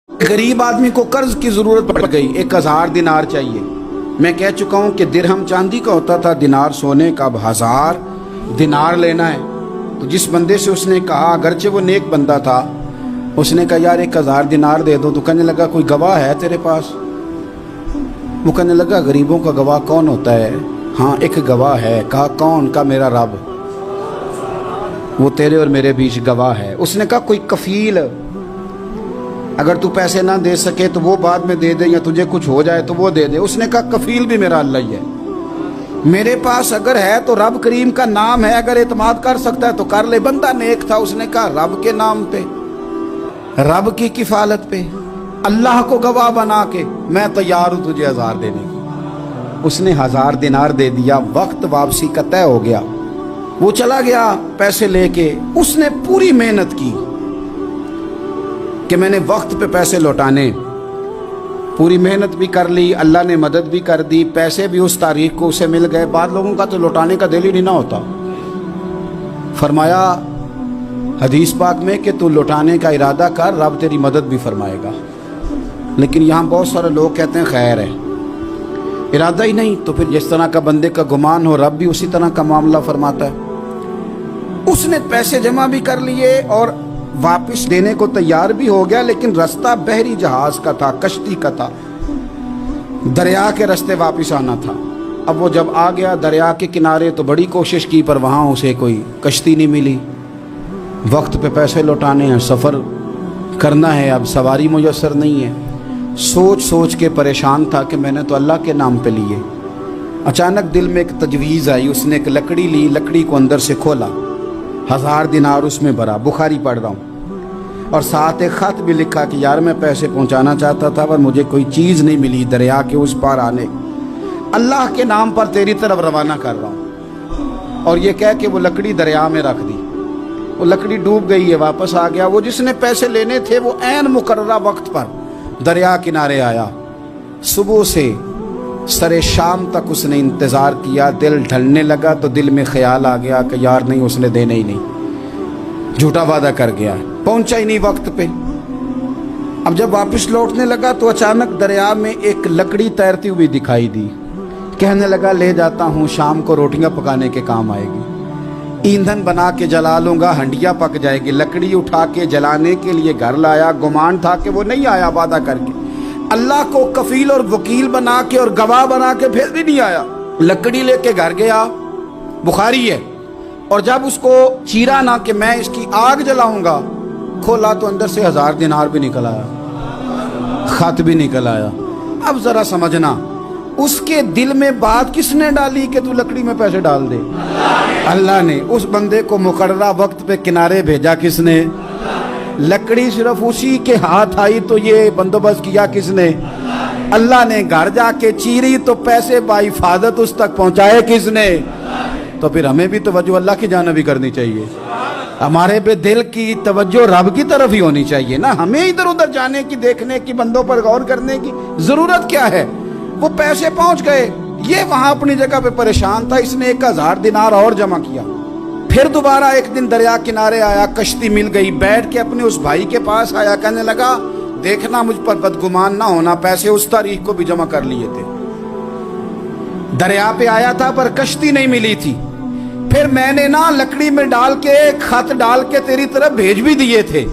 गरीब आदमी को कर्ज की जरूरत पड़ गई, 1000 दिनार चाहिए। मैं कह चुका हूं कि दिरहम चांदी का होता था, दिनार सोने का। अब 1000 दिनार लेना है। तो जिस बंदे से उसने कहा, अगरचे वो नेक बंदा था, उसने कहा यार 1000 दिनार दे दो। तो कहने लगा कोई गवाह है तेरे पास? वो कहने लगा गरीबों का गवाह कौन होता है? हाँ एक गवाह है। कहा कौन? का मेरा रब, वो तेरे और मेरे बीच गवाह है। उसने कहा कोई कफील, अगर तू पैसे ना दे सके तो वो बाद में दे दे, या तुझे कुछ हो जाए तो वो दे दे। उसने कहा कफील भी मेरा अल्लाह ही है। मेरे पास अगर है तो रब करीम का नाम है, अगर एतमाद कर सकता है तो कर ले। बंदा नेक था, उसने कहा रब के नाम पे, रब की किफालत पे, अल्लाह को गवाह बना के मैं तैयार हूं तुझे 1000 देने की। उसने 1000 दिनार दे दिया। वक्त वापसी का तय हो गया। वो चला गया पैसे लेके। उसने पूरी मेहनत की कि मैंने वक्त पे पैसे लौटाने, पूरी मेहनत भी कर ली, अल्लाह ने मदद भी कर दी, पैसे भी उस तारीख को उसे मिल गए। बाद लोगों का तो लौटाने का दिल ही नहीं ना होता। फरमाया हदीस पाक में कि तू लौटाने का इरादा कर, रब तेरी मदद भी फरमाएगा। लेकिन यहाँ बहुत सारे लोग कहते हैं खैर है, इरादा ही नहीं। तो फिर जिस तरह का बंदे का गुमान हो, रब भी उसी तरह का मामला फरमाता है। उसने पैसे जमा भी कर लिए और वापस देने को तैयार भी हो गया, लेकिन रास्ता बहरी जहाज का था, कश्ती का था, दरिया के रास्ते वापस आना था। अब वो जब आ गया दरिया के किनारे तो बड़ी कोशिश की, पर वहाँ उसे कोई कश्ती नहीं मिली। वक्त पे पैसे लौटाने हैं, सफ़र करना है, अब सवारी मुयस्सर नहीं है। सोच सोच के परेशान था कि मैंने तो अल्लाह के नाम पे लिए। अचानक दिल में एक तजवीज़ आई। उसने एक लकड़ी ली, लकड़ी को अंदर से खोला, 1000 दिनार उसमें भरा। बुखारी पढ़ रहा हूँ, और साथ एक ख़त भी लिखा कि यार मैं पैसे पहुँचाना चाहता था पर मुझे कोई चीज़ नहीं मिली दरिया के उस पार आने, अल्लाह के नाम पर तेरी तरफ रवाना कर रहा हूँ। और ये कह के वो लकड़ी दरिया में रख दी। वो लकड़ी डूब गई है, वापस आ गया। वो जिसने पैसे लेने थे वो ऐन मुकर्ररा वक्त पर दरिया किनारे आया। सुबह से सरे शाम तक उसने इंतज़ार किया। दिल ढलने लगा तो दिल में ख्याल आ गया कि यार नहीं, उसने देने ही नहीं, झूठा वादा कर गया, पहुंचा ही नहीं वक्त पे। अब जब वापस लौटने लगा तो अचानक दरिया में एक लकड़ी तैरती हुई दिखाई दी। कहने लगा ले जाता हूँ, शाम को रोटियां पकाने के काम आएगी, ईंधन बना के जला लूंगा, हंडिया पक जाएगी। लकड़ी उठा के जलाने के लिए घर लाया। गुमान था कि वो नहीं आया वादा करके, अल्लाह को कफील और वकील बना के और गवाह बना के फिर भी नहीं आया। लकड़ी लेके घर गया, बुखारी है। और जब उसको चीरा ना कि मैं इसकी आग जलाऊंगा, खोला तो अंदर से 1000 दिनार भी निकल आया, खत भी निकल आया। अब जरा समझना, उसके दिल में बात किसने डाली कि तू लकड़ी में पैसे डाल दे? अल्लाह ने। उस बंदे को मुकर्ररा वक्त पे किनारे भेजा किसने? लकड़ी सिर्फ उसी के हाथ आई तो ये बंदोबस्त किया किसने? अल्लाह ने। घर जाके चीरी तो पैसे बाहिफाजत उस तक पहुंचाए किसने? तो फिर हमें भी तवज्जो अल्लाह की जानिब भी करनी चाहिए। हमारे पे दिल की तवज्जो रब की तरफ ही होनी चाहिए ना। हमें इधर उधर जाने की, देखने की, बंदों पर गौर करने की जरूरत क्या है? वो पैसे पहुंच गए, ये वहां अपनी जगह पे परेशान था। इसने 1000 दिनार और जमा किया। फिर दोबारा एक दिन दरिया किनारे आया, कश्ती मिल गई, बैठ के अपने उस भाई के पास आया। कहने लगा देखना मुझ पर बदगुमान ना होना, पैसे उस तारीख को भी जमा कर लिए थे। दरिया पे आया था पर कश्ती नहीं मिली थी। फिर मैंने ना लकड़ी में डाल के, खत डाल के तेरी तरफ भेज भी दिए थे,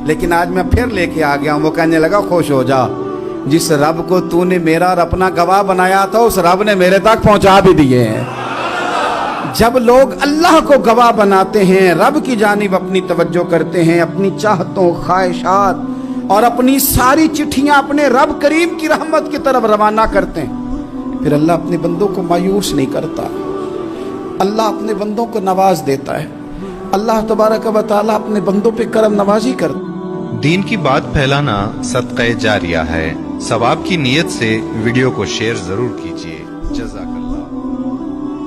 लेकिन आज मैं फिर लेके आ गया हूं। वो कहने लगा खुश हो जा, जिस रब को तूने मेरा और अपना गवाह बनाया था उस रब ने मेरे तक पहुंचा भी दिए हैं। जब लोग अल्लाह को गवाह बनाते हैं, रब की जानिब अपनी तवज्जो करते हैं, अपनी चाहतों, ख्वाहिशात और अपनी सारी चिट्ठियां अपने रब करीम की रहमत की तरफ रवाना करते हैं, फिर अल्लाह अपने बंदों को मायूस नहीं करता। अल्लाह अपने बंदों को नवाज देता है। अल्लाह तबारक व तआला अपने बंदों पे करम नवाजी करता है। दीन की बात फैलाना सदक़े जारिया है। सवाब की नीयत से वीडियो को शेयर जरूर कीजिए। जज़ाकल्लाह।